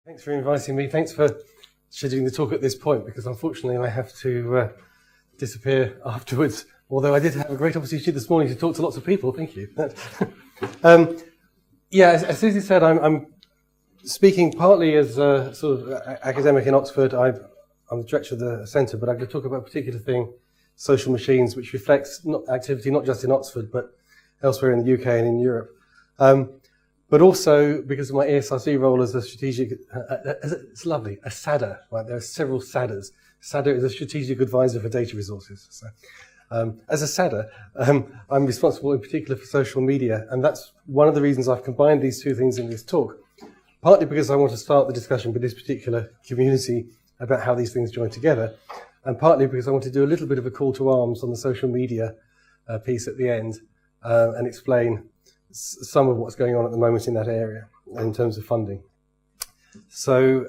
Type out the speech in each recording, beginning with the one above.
Thanks for inviting me. Thanks for scheduling the talk at this point, because unfortunately I have to disappear afterwards. Although I did have a great opportunity this morning to talk to lots of people. Thank you. As Susie said, I'm speaking partly as a sort of academic in Oxford. I'm the director of the centre, but I'm going to talk about a particular thing, social machines, which reflects activity not just in Oxford, but elsewhere in the UK and in Europe. But also because of my ESRC role as a strategic, it's lovely, a SADA, right? There are several SADAs. SADA is a strategic advisor for data resources. So, as a SADA, I'm responsible in particular for social media, and that's one of the reasons I've combined these two things in this talk. Partly because I want to start the discussion with this particular community about how these things join together, and partly because I want to do a little bit of a call to arms on the social media piece at the end, and explain some of what's going on at the moment in that area in terms of funding. So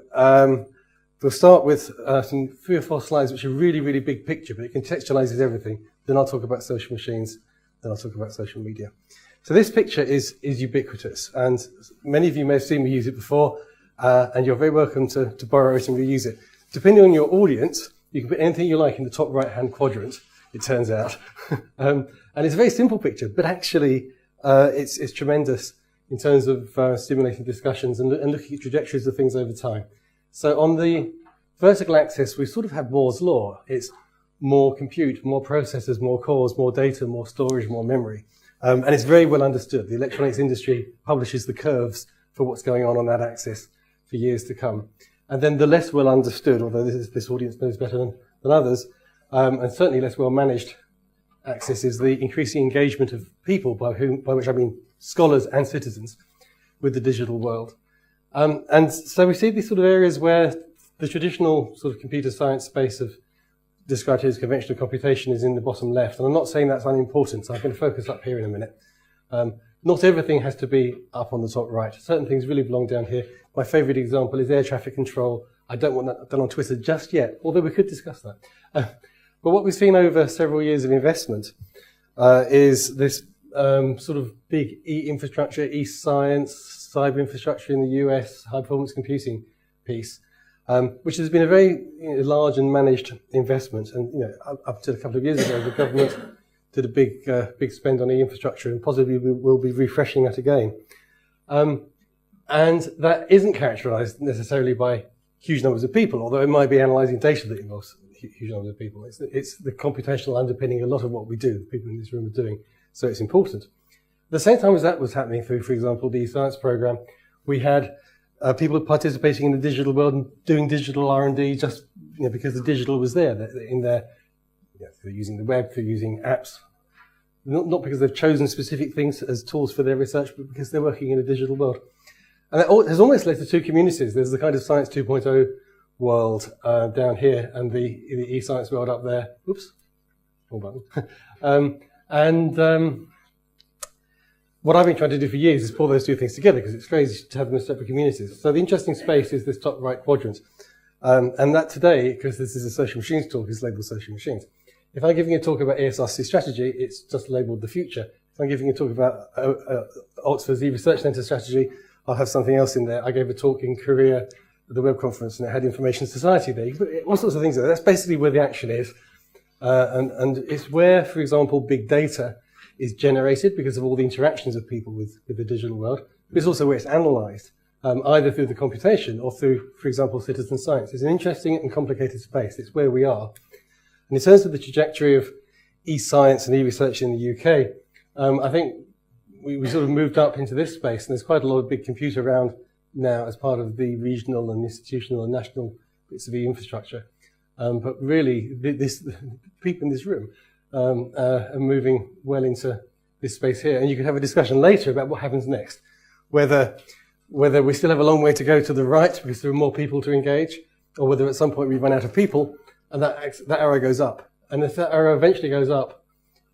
we'll start with some 3 or 4 slides which are really, really big picture, but it contextualizes everything. Then I'll talk about social machines, then I'll talk about social media. So this picture is ubiquitous, and many of you may have seen me use it before, and you're very welcome to borrow it and reuse it. Depending on your audience, you can put anything you like in the top right-hand quadrant, it turns out. And it's a very simple picture, but actually it's tremendous in terms of stimulating discussions and looking at trajectories of things over time. So on the vertical axis, we sort of have Moore's law. It's more compute, more processors, more cores, more data, more storage, more memory. And it's very well understood. The electronics industry publishes the curves for what's going on that axis for years to come. And then the less well understood, although this audience knows better than others, and certainly less well managed axis, is the increasing engagement of people, by which I mean scholars and citizens, with the digital world. And so we see these sort of areas where the traditional sort of computer science space of described here as conventional computation is in the bottom left. And I'm not saying that's unimportant, so I'm going to focus up here in a minute. Not everything has to be up on the top right. Certain things really belong down here. My favorite example is air traffic control. I don't want that done on Twitter just yet, although we could discuss that. But what we've seen over several years of investment is this sort of big e-infrastructure, e-science, cyber infrastructure in the US, high-performance computing piece, which has been a very large and managed investment. And up to a couple of years ago, the government did a big spend on e-infrastructure, and possibly we'll be refreshing that again. And that isn't characterized necessarily by huge numbers of people, although it might be analyzing data that involves huge numbers of people. It's the computational underpinning a lot of what we do, people in this room are doing, so it's important. At the same time as that was happening through, for example, the science program, we had people participating in the digital world and doing digital R&D just because the digital was there in their, they're using the web, they're using apps, not because they've chosen specific things as tools for their research, but because they're working in a digital world. And that has almost led to 2 communities. There's the kind of Science 2.0 world down here, and the e-science world up there. Oops, wrong button. What I've been trying to do for years is pull those 2 things together, because it's crazy to have them as separate communities. So the interesting space is this top right quadrant. And that today, because this is a social machines talk, is labeled social machines. If I'm giving a talk about ESRC strategy, it's just labeled the future. If I'm giving a talk about Oxford's e-research centre strategy, I'll have something else in there. I gave a talk in Korea at the web conference, and it had information society there. You can put all sorts of things there. That's basically where the action is. And it's where, for example, big data is generated because of all the interactions of people with the digital world. But it's also where it's analysed, either through the computation or through, for example, citizen science. It's an interesting and complicated space. It's where we are. And in terms of the trajectory of e-science and e-research in the UK, I think we sort of moved up into this space, and there's quite a lot of big compute around now as part of the regional and institutional and national bits of e-infrastructure. But really, people in this room are moving well into this space here. And you can have a discussion later about what happens next, whether we still have a long way to go to the right because there are more people to engage, or whether at some point we run out of people and that arrow goes up. And if that arrow eventually goes up,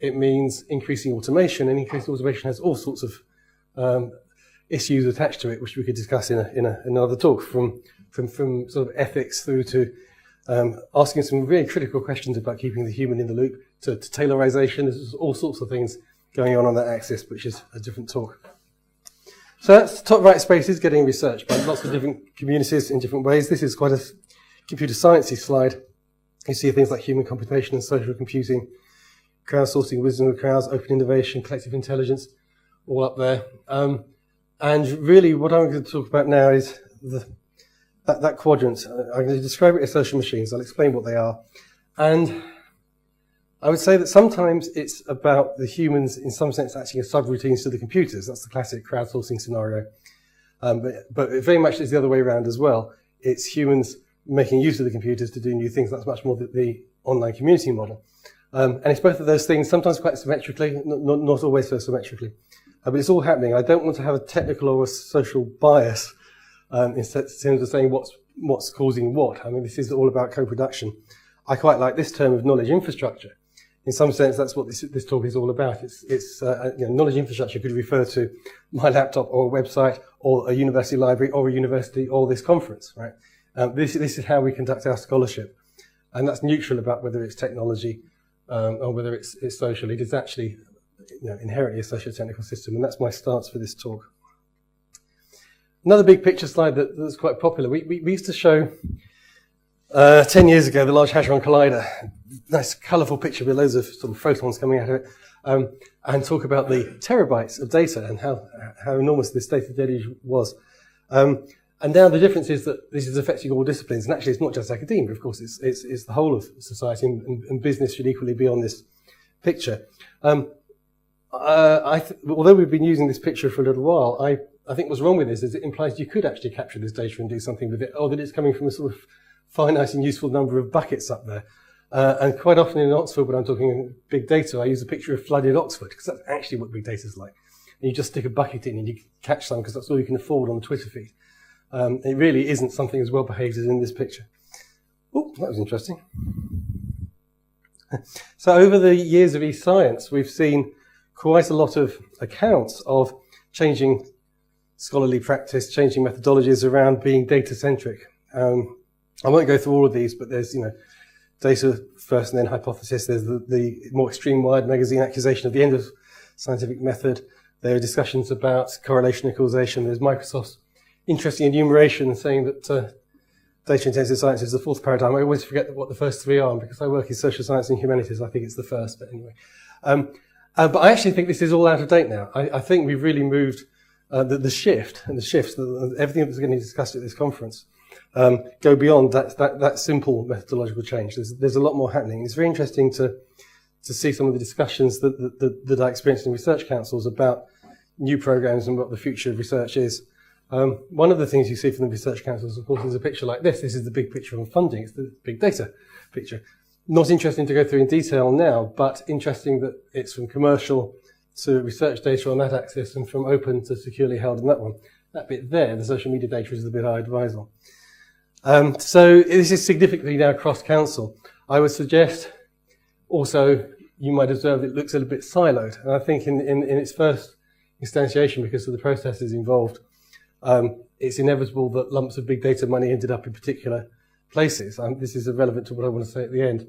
it means increasing automation, and increasing automation has all sorts of issues attached to it, which we could discuss in another talk, from sort of ethics through to asking some really critical questions about keeping the human in the loop, to tailorization. There's all sorts of things going on that axis, which is a different talk. So that's top right spaces getting researched by lots of different communities in different ways. This is quite a computer sciencey slide. You see things like human computation and social computing, crowdsourcing, wisdom of crowds, open innovation, collective intelligence, all up there. And really what I'm going to talk about now is that quadrant. I'm going to describe it as social machines. I'll explain what they are. And I would say that sometimes it's about the humans, in some sense, acting as subroutines to the computers. That's the classic crowdsourcing scenario. But it very much is the other way around as well. It's humans making use of the computers to do new things. That's much more the online community model. And it's both of those things, sometimes quite symmetrically, not always so symmetrically. But it's all happening. I don't want to have a technical or a social bias in terms of saying what's causing what. I mean, this is all about co-production. I quite like this term of knowledge infrastructure. In some sense, that's what this talk is all about. It's knowledge infrastructure could refer to my laptop or a website or a university library or a university or this conference, right? This is how we conduct our scholarship. And that's neutral about whether it's technology or whether it's social. It is actually inherently a socio-technical system, and that's my stance for this talk. Another big picture slide that's quite popular. We used to show 10 years ago the Large Hadron Collider, nice colourful picture with loads of sort of photons coming out of it, and talk about the terabytes of data and how enormous this data deluge was. And now the difference is that this is affecting all disciplines, and actually it's not just academia, of course, it's the whole of society, and business should equally be on this picture. Although we've been using this picture for a little while, I think what's wrong with this is it implies you could actually capture this data and do something with it, or that it's coming from a sort of finite and useful number of buckets up there. And quite often in Oxford, when I'm talking big data, I use a picture of flooded Oxford, because that's actually what big data is like. And you just stick a bucket in and you catch some, because that's all you can afford on the Twitter feed. It really isn't something as well behaved as in this picture. Oh, that was interesting. So over the years of e-science, we've seen quite a lot of accounts of changing scholarly practice, changing methodologies around being data-centric. I won't go through all of these, but there's, data first and then hypothesis. There's the more extreme Wired magazine accusation of the end of scientific method. There are discussions about correlation and causation. There's Microsoft's interesting enumeration saying that data-intensive science is the fourth paradigm. I always forget what the first three are, and because I work in social science and humanities, I think it's the first, but anyway. But I actually think this is all out of date now. I think we've really moved the shifts, everything that's going to be discussed at this conference, go beyond that simple methodological change. There's a lot more happening. It's very interesting to see some of the discussions that I experienced in research councils about new programs and what the future of research is. One of the things you see from the research councils, of course, is a picture like this. This is the big picture on funding. It's the big data picture. Not interesting to go through in detail now, but interesting that it's from commercial to research data on that axis and from open to securely held on that one. That bit there, the social media data, is the bit I advise on. So this is significantly now cross-council. I would suggest also you might observe it looks a little bit siloed. And I think in its first instantiation, because of the processes involved, it's inevitable that lumps of big data money ended up in particular places. This is relevant to what I want to say at the end.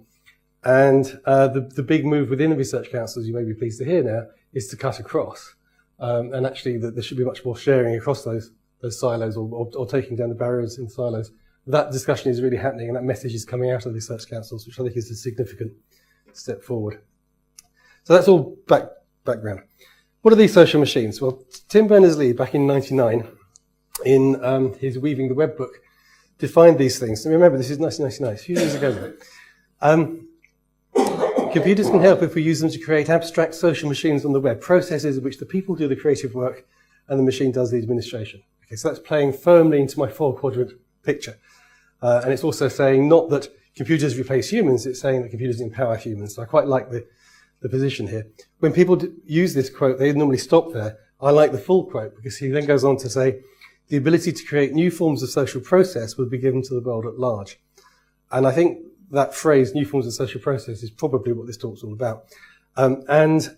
And the big move within the research councils, you may be pleased to hear now, is to cut across. And actually that there should be much more sharing across those silos or taking down the barriers in silos. That discussion is really happening, and that message is coming out of the research councils, which I think is a significant step forward. So that's all background. What are these social machines? Well, Tim Berners-Lee, back in '99, in his Weaving the Web book, defined these things. And remember, this is 1999, a few years ago now. Computers can help if we use them to create abstract social machines on the web, processes in which the people do the creative work and the machine does the administration. Okay, so that's playing firmly into my four-quadrant picture. And it's also saying not that computers replace humans, it's saying that computers empower humans. So I quite like the position here. When people use this quote, they normally stop there. I like the full quote, because he then goes on to say, the ability to create new forms of social process would be given to the world at large. And I think that phrase, new forms of social process, is probably what this talk's all about. And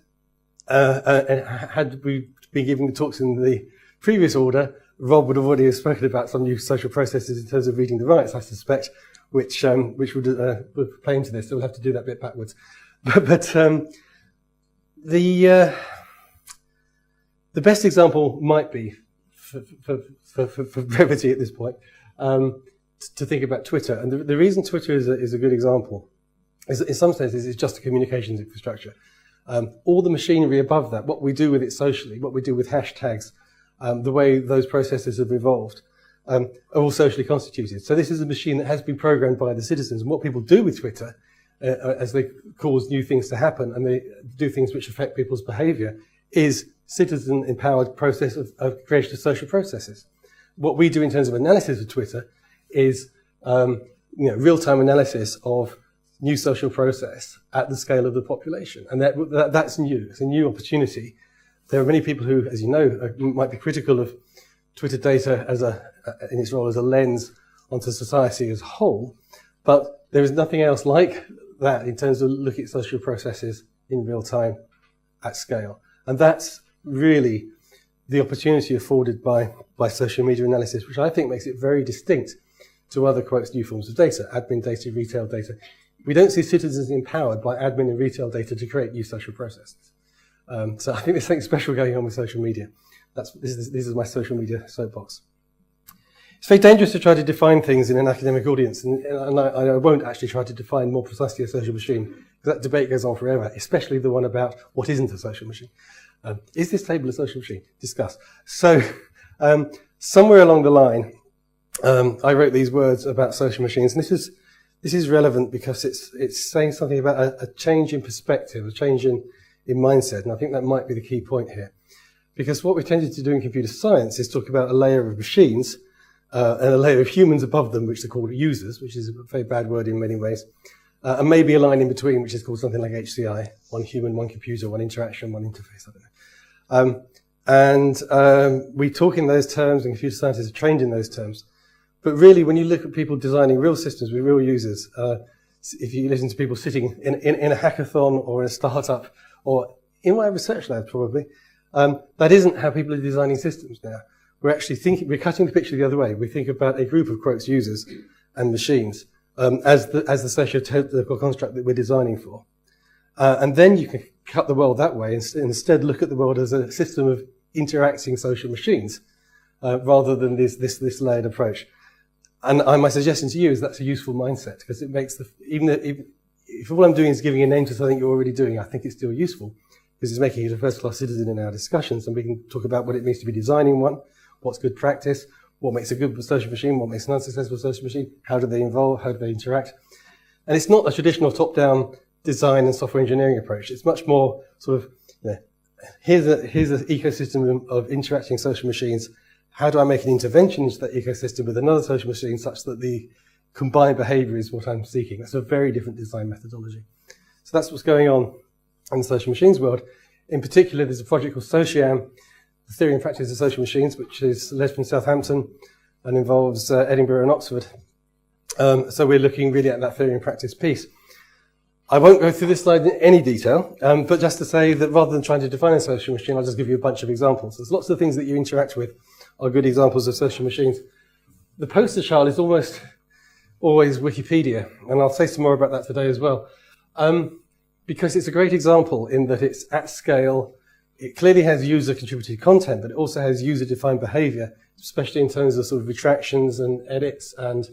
had we been giving the talks in the previous order, Rob would have already spoken about some new social processes in terms of reading the rights, I suspect, which would play into this. So we'll have to do that bit backwards. But the best example might be for brevity at this point, to think about Twitter. And the reason Twitter is a good example is that in some senses it's just a communications infrastructure. All the machinery above that, what we do with it socially, what we do with hashtags, the way those processes have evolved, are all socially constituted. So this is a machine that has been programmed by the citizens. And what people do with Twitter, as they cause new things to happen and they do things which affect people's behavior, is citizen-empowered process of creation of social processes. What we do in terms of analysis of Twitter is real-time analysis of new social process at the scale of the population. And that's new. It's a new opportunity. There are many people who, as you know, might be critical of Twitter data in its role as a lens onto society as a whole, but there is nothing else like that in terms of looking at social processes in real time at scale. And that's really the opportunity afforded by social media analysis, which I think makes it very distinct to other, quotes, new forms of data, admin data, retail data. We don't see citizens empowered by admin and retail data to create new social processes. So I think there's something special going on with social media. This is my social media soapbox. It's very dangerous to try to define things in an academic audience, and I won't actually try to define more precisely a social machine, because that debate goes on forever, especially the one about what isn't a social machine. Is this table a social machine? Discuss. So somewhere along the line, I wrote these words about social machines, and this is relevant because it's saying something about a change in perspective, a change in mindset, and I think that might be the key point here. Because what we tended to do in computer science is talk about a layer of machines and a layer of humans above them, which are called users, which is a very bad word in many ways, and maybe a line in between, which is called something like HCI, one human, one computer, one interaction, one interface, I don't know. We talk in those terms, and computer scientists are trained in those terms. But really, when you look at people designing real systems with real users, if you listen to people sitting in a hackathon or in a startup, or in my research lab probably, that isn't how people are designing systems now. We're actually we're cutting the picture the other way. We think about a group of, quotes, users and machines as the socio-technical construct that we're designing for. And then you can cut the world that way and instead look at the world as a system of interacting social machines rather than this layered approach. And my suggestion to you is that's a useful mindset, because it makes if all I'm doing is giving a name to something you're already doing, I think it's still useful, because it's making it a first-class citizen in our discussions, and we can talk about what it means to be designing one, what's good practice, what makes a good social machine, what makes an unsuccessful social machine, how do they evolve, how do they interact. And it's not a traditional top-down design and software engineering approach. It's much more sort of, here's an ecosystem of interacting social machines. How do I make an intervention into that ecosystem with another social machine such that the combined behavior is what I'm seeking? That's a very different design methodology. So that's what's going on in the social machines world. In particular, there's a project called Sociam, the Theory and Practice of Social Machines, which is led from Southampton and involves Edinburgh and Oxford. So we're looking really at that theory and practice piece. I won't go through this slide in any detail, but just to say that rather than trying to define a social machine, I'll just give you a bunch of examples. There's lots of things that you interact with are good examples of social machines. The poster child is almost always Wikipedia, and I'll say some more about that today as well, because it's a great example in that it's at scale. It clearly has user-contributed content, but it also has user-defined behavior, especially in terms of sort of retractions and edits and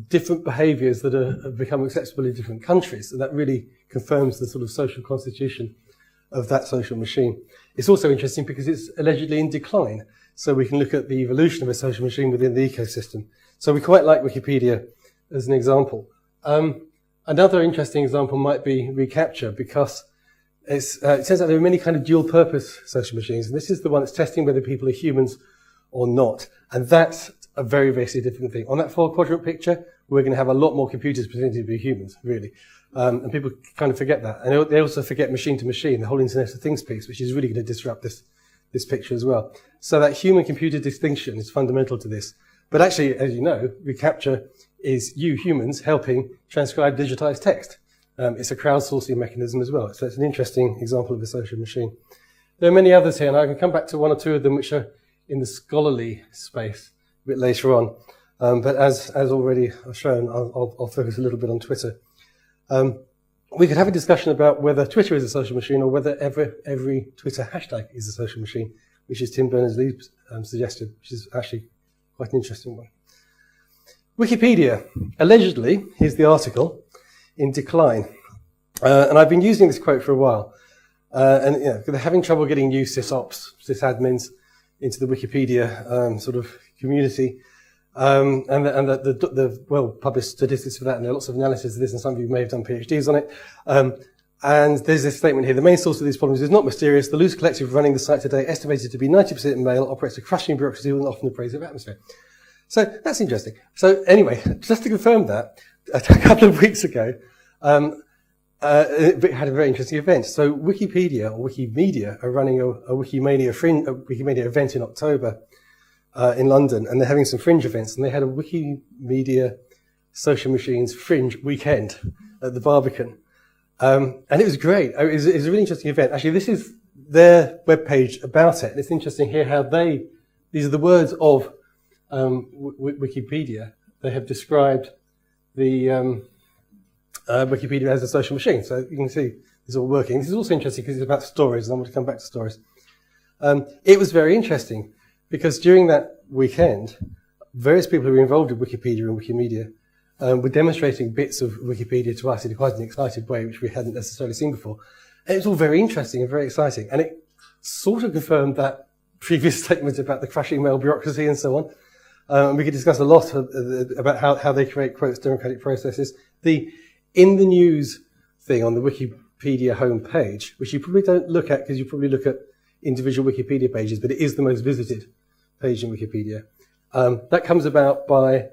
different behaviors that have become acceptable in different countries. And that really confirms the sort of social constitution of that social machine. It's also interesting because it's allegedly in decline. So we can look at the evolution of a social machine within the ecosystem. So we quite like Wikipedia as an example. Another interesting example might be Recapture, because it turns out there are many kind of dual-purpose social machines, and this is the one that's testing whether people are humans or not. And that's a very, very significant thing. On that four-quadrant picture, we're going to have a lot more computers pretending to be humans, really. And people kind of forget that. And they also forget machine-to-machine, the whole Internet of Things piece, which is really going to disrupt this picture as well. So that human-computer distinction is fundamental to this. But actually, as you know, Recapture is you humans helping transcribe digitized text. It's a crowdsourcing mechanism as well. So it's an interesting example of a social machine. There are many others here, and I can come back to one or two of them which are in the scholarly space a bit later on. But as already I've shown, I'll focus a little bit on Twitter. We could have a discussion about whether Twitter is a social machine or whether every Twitter hashtag is a social machine. which is Tim Berners-Lee suggested, which is actually quite an interesting one. Wikipedia, allegedly, here's the article, in decline. And I've been using this quote for a while. And you know, they're having trouble getting new sysops, sysadmins into the Wikipedia sort of community. And the well-published statistics for that, and there are lots of analysis of this, and some of you may have done PhDs on it. And there's this statement here: the main source of these problems is not mysterious. The loose collective running the site today, estimated to be 90% male, operates a crushing bureaucracy with an often abrasive atmosphere. So that's interesting. So anyway, just to confirm that, a couple of weeks ago, it had a very interesting event. So Wikipedia or Wikimedia are running a Wikimedia event in October in London, and they're having some fringe events, and they had a Wikimedia Social Machines Fringe weekend at the Barbican. And it was great. It was a really interesting event. Actually, this is their webpage about it. And it's interesting here how these are the words of Wikipedia. They have described the Wikipedia as a social machine. So you can see it's all working. This is also interesting because it's about stories, and I want to come back to stories. It was very interesting because during that weekend, various people who were involved with Wikipedia and Wikimedia were demonstrating bits of Wikipedia to us in quite an excited way, which we hadn't necessarily seen before. And it was all very interesting and very exciting. And it sort of confirmed that previous statement about the crushing male bureaucracy and so on. We could discuss a lot about how they create, quotes, democratic processes. The in the news thing on the Wikipedia homepage, which you probably don't look at because you probably look at individual Wikipedia pages, but it is the most visited page in Wikipedia. That comes about by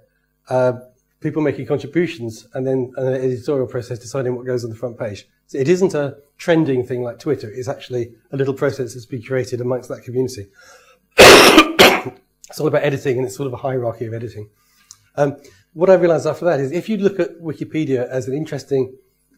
people making contributions and then an editorial process deciding what goes on the front page. So it isn't a trending thing like Twitter. It's actually a little process that's been created amongst that community. It's all about editing, and it's sort of a hierarchy of editing. What I realized after that is if you look at Wikipedia as an interesting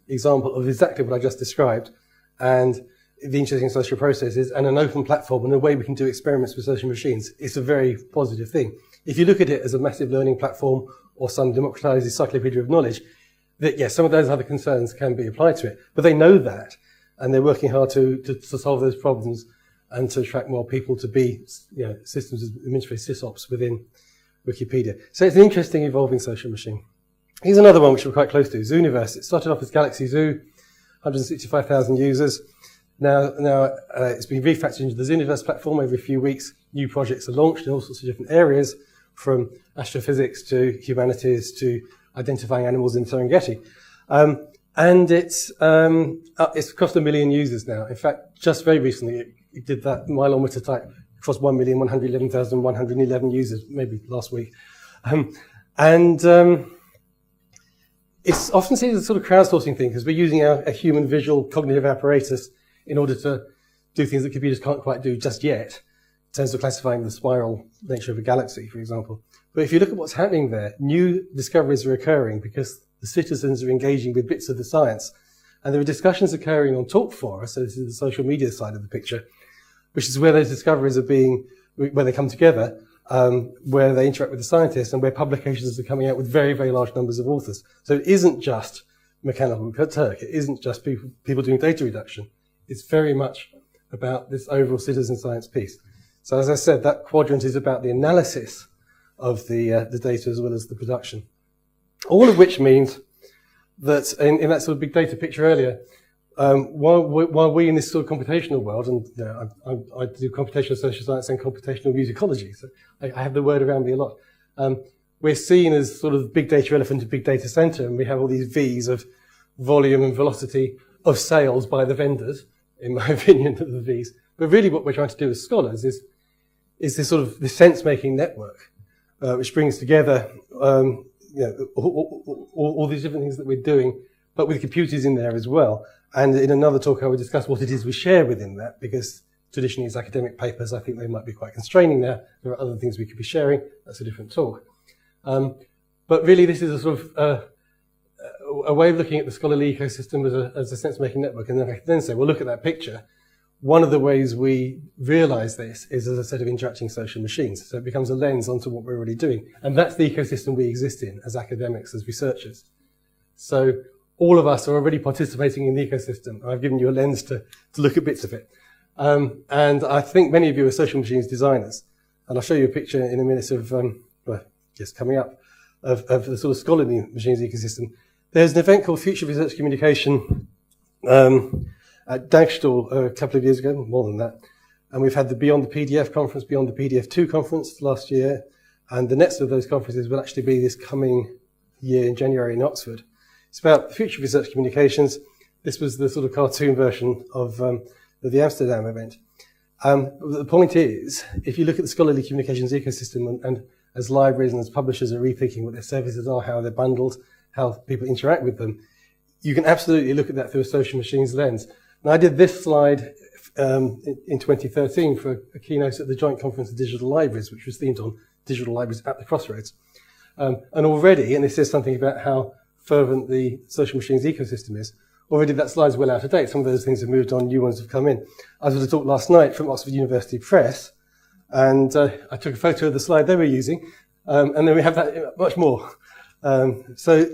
example of exactly what I just described, and the interesting social processes and an open platform and a way we can do experiments with social machines, it's a very positive thing. If you look at it as a massive learning platform or some democratized encyclopedia of knowledge, that yes, some of those other concerns can be applied to it, but they know that, and they're working hard to solve those problems and to attract more people to be, you know, systems administrative sysops within Wikipedia. So it's an interesting evolving social machine. Here's another one which we're quite close to, Zooniverse. It started off as Galaxy Zoo, 165,000 users. Now it's been refactored into the Zooniverse platform. Every few weeks, new projects are launched in all sorts of different areas, from astrophysics to humanities to identifying animals in Serengeti. And it's crossed 1 million users now. In fact, just very recently, it did that mileometer type, crossed 1,111,111 users, maybe last week. It's often seen as a sort of crowdsourcing thing because we're using a human visual cognitive apparatus in order to do things that computers can't quite do just yet, in terms of classifying the spiral nature of a galaxy, for example. But if you look at what's happening there, new discoveries are occurring because the citizens are engaging with bits of the science. And there are discussions occurring on Talk Fora, so this is the social media side of the picture, which is where those discoveries are where they come together, where they interact with the scientists and where publications are coming out with very, very large numbers of authors. So it isn't just Mechanical Turk. It isn't just people doing data reduction. It's very much about this overall citizen science piece. So as I said, that quadrant is about the analysis of the data as well as the production. All of which means that in that sort of big data picture earlier, while we in this sort of computational world, and you know, I do computational social science and computational musicology, so I have the word around me a lot. We're seen as sort of big data elephant and big data center, and we have all these V's of volume and velocity of sales by the vendors, in my opinion, of the V's. But really what we're trying to do as scholars is this sort of this sense-making network, which brings together you know, all these different things that we're doing, but with computers in there as well. And in another talk, I will discuss what it is we share within that, because traditionally as academic papers, I think they might be quite constraining there. There are other things we could be sharing. That's a different talk. But really, this is a sort of a way of looking at the scholarly ecosystem as a sense-making network. And then I can then say, well, look at that picture. One of the ways we realize this is as a set of interacting social machines. So it becomes a lens onto what we're already doing. And that's the ecosystem we exist in as academics, as researchers. So all of us are already participating in the ecosystem. I've given you a lens to look at bits of it. And I think many of you are social machines designers. And I'll show you a picture in a minute of, coming up, of the sort of scholarly machines ecosystem. There's an event called Future Research Communication at Dagstall a couple of years ago, more than that. And we've had the Beyond the PDF conference, Beyond the PDF 2 conference last year. And the next of those conferences will actually be this coming year in January in Oxford. It's about future research communications. This was the sort of cartoon version of the Amsterdam event. The point is, if you look at the scholarly communications ecosystem and as libraries and as publishers are rethinking what their services are, how they're bundled, how people interact with them, you can absolutely look at that through a social machines lens. And I did this slide in 2013 for a keynote at the Joint Conference of Digital Libraries, which was themed on digital libraries at the crossroads. And already, and this says something about how fervent the social machines ecosystem is, already that slide's well out of date. Some of those things have moved on, new ones have come in. I was at a talk last night from Oxford University Press, and I took a photo of the slide they were using, and then we have that much more. So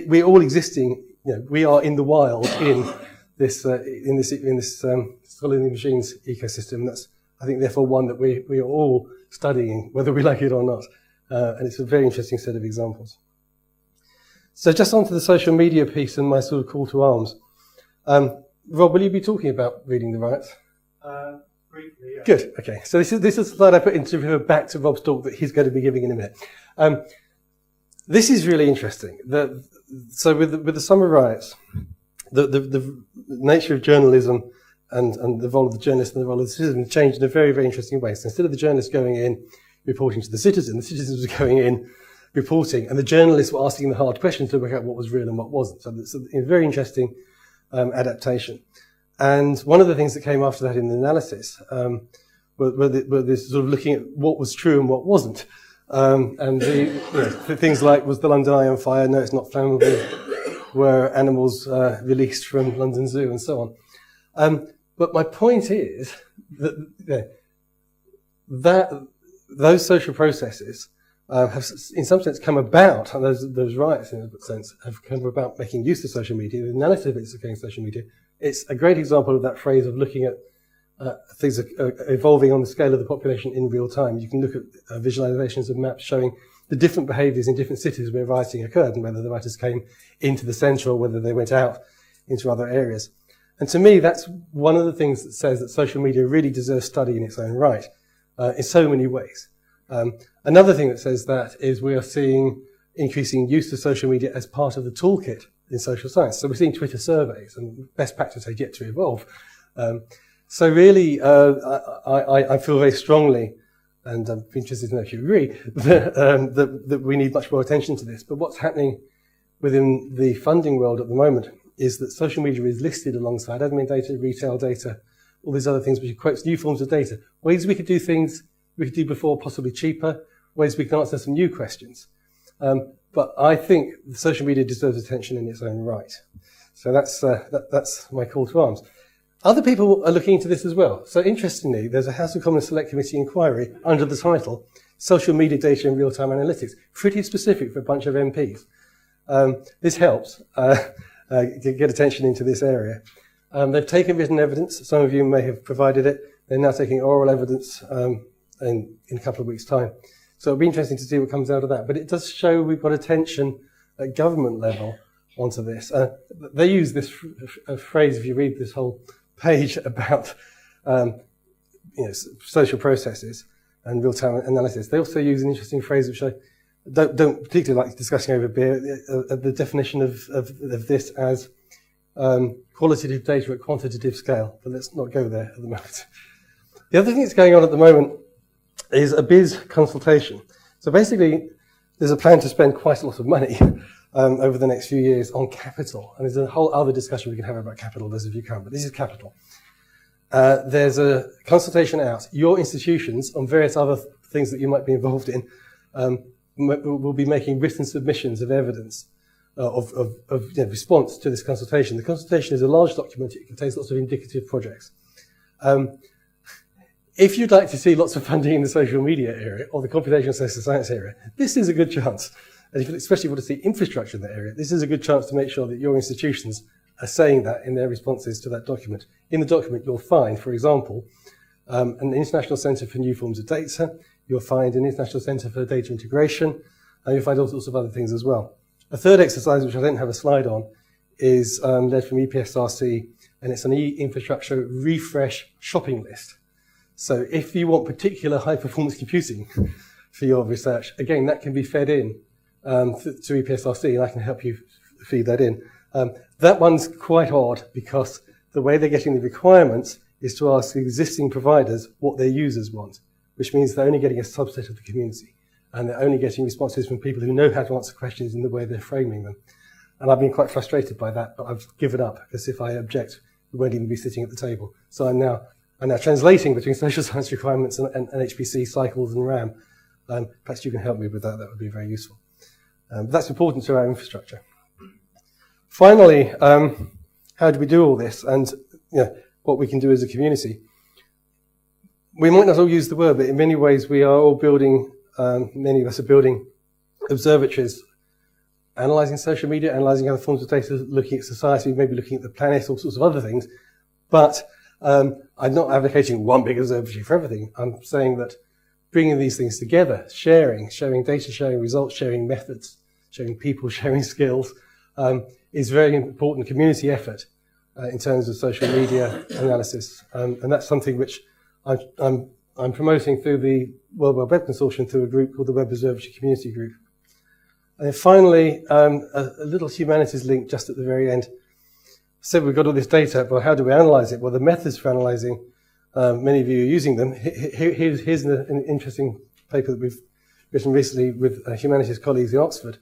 we're all existing, we are in the wild in this scholarly machines ecosystem. That's, I think, therefore one that we are all studying, whether we like it or not. And it's a very interesting set of examples. So just onto the social media piece and my sort of call to arms. Rob, will you be talking about reading the rights? Briefly, yeah. Good, okay. So this is a slide I put into refer back to Rob's talk that he's going to be giving in a minute. This is really interesting. So with the summer riots, the nature of journalism and the role of the journalist and the role of the citizen changed in a very, very interesting way. So instead of the journalists going in, reporting to the citizens were going in, reporting, and the journalists were asking the hard questions to work out what was real and what wasn't. So it's a very interesting adaptation. And one of the things that came after that in the analysis were this sort of looking at what was true and what wasn't. And the things like, was the London Eye on fire? No, it's not flammable. Were animals released from London Zoo, and so on. But my point is that those social processes have, in some sense, come about, and those riots, in a sense, have come about making use of social media. The analysis of it's against social media. It's a great example of that phrase of looking at things evolving on the scale of the population in real time. You can look at visualizations of maps showing the different behaviours in different cities where rioting occurred, and whether the rioters came into the centre or whether they went out into other areas. And to me, that's one of the things that says that social media really deserves study in its own right, in so many ways. Another thing that says that is we are seeing increasing use of social media as part of the toolkit in social science. So we're seeing Twitter surveys, and best practice have yet to evolve. So really, I feel very strongly, and I'm interested to know if you agree, that we need much more attention to this. But what's happening within the funding world at the moment is that social media is listed alongside admin data, retail data, all these other things, which quotes new forms of data, ways we could do things we could do before, possibly cheaper, ways we can answer some new questions. But I think social media deserves attention in its own right. So that's my call to arms. Other people are looking into this as well. So interestingly, there's a House of Commons Select Committee inquiry under the title Social Media Data and Real-Time Analytics, pretty specific for a bunch of MPs. This helps get attention into this area. They've taken written evidence. Some of you may have provided it. They're now taking oral evidence in a couple of weeks' time. So it'll be interesting to see what comes out of that. But it does show we've got attention at government level onto this. They use this phrase, if you read this whole page about social processes and real-time analysis. They also use an interesting phrase which I don't particularly like discussing over beer, the definition of this as qualitative data at quantitative scale. But let's not go there at the moment. The other thing that's going on at the moment is a BIS consultation. So basically, there's a plan to spend quite a lot of money over the next few years on capital. And there's a whole other discussion we can have about capital, those of you can, but this is capital. There's a consultation out. Your institutions, on various other things that you might be involved in, will be making written submissions of evidence of response to this consultation. The consultation is a large document. It contains lots of indicative projects. If you'd like to see lots of funding in the social media area or the computational social science area, this is a good chance. And especially if you want to see infrastructure in that area, this is a good chance to make sure that your institutions are saying that in their responses to that document. In the document, you'll find, for example, an International Centre for New Forms of Data. You'll find an International Centre for Data Integration, and you'll find all sorts of other things as well. A third exercise, which I don't have a slide on, is led from EPSRC, and it's an e-infrastructure refresh shopping list. So if you want particular high-performance computing for your research, again, that can be fed in to EPSRC, and I can help you feed that in. That one's quite odd because the way they're getting the requirements is to ask the existing providers what their users want, which means they're only getting a subset of the community, and they're only getting responses from people who know how to answer questions in the way they're framing them. And I've been quite frustrated by that, but I've given up, because if I object, we won't even be sitting at the table. So I'm now translating between social science requirements and HPC cycles and RAM. Perhaps you can help me with that. That would be very useful. But that's important to our infrastructure. Finally, how do we do all this, and what we can do as a community? We might not all use the word, but in many ways we are all building, many of us are building observatories, analysing social media, analysing other forms of data, looking at society, maybe looking at the planet, all sorts of other things. But I'm not advocating one big observatory for everything. I'm saying that bringing these things together, sharing data, sharing results, sharing methods, sharing people, sharing skills, is a very important community effort in terms of social media analysis. And that's something which I'm promoting through the World Wide Web Consortium through a group called the Web Observatory Community Group. And then finally, a little humanities link just at the very end. So we've got all this data, but how do we analyze it? Well, the methods for analyzing, many of you are using them. Here's an interesting paper that we've written recently with humanities colleagues in Oxford,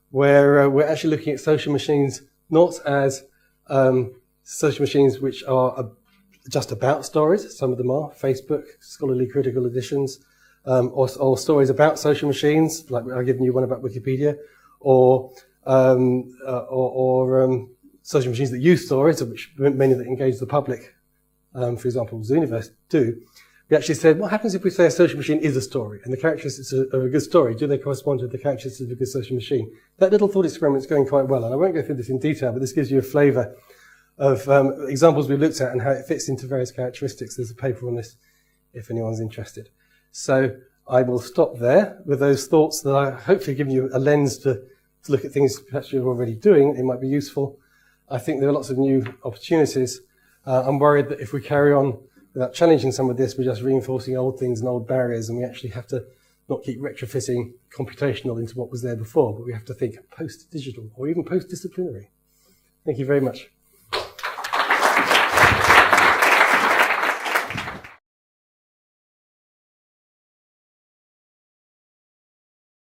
where we're actually looking at social machines not as social machines which are just about stories. Some of them are Facebook, scholarly critical editions, or stories about social machines, like I've given you one about Wikipedia, or social machines that use stories, of which many that engage the public, for example, Zooniverse do. We actually said, what happens if we say a social machine is a story, and the characteristics of a good story, do they correspond to the characteristics of a good social machine? That little thought experiment is going quite well, and I won't go through this in detail, but this gives you a flavour of examples we looked at and how it fits into various characteristics. There's a paper on this if anyone's interested. So I will stop there with those thoughts that I hopefully give you a lens to look at things perhaps you're already doing. It might be useful. I think there are lots of new opportunities. I'm worried that if we carry on without challenging some of this, we're just reinforcing old things and old barriers, and we actually have to not keep retrofitting computational into what was there before, but we have to think post-digital or even post-disciplinary. Thank you very much.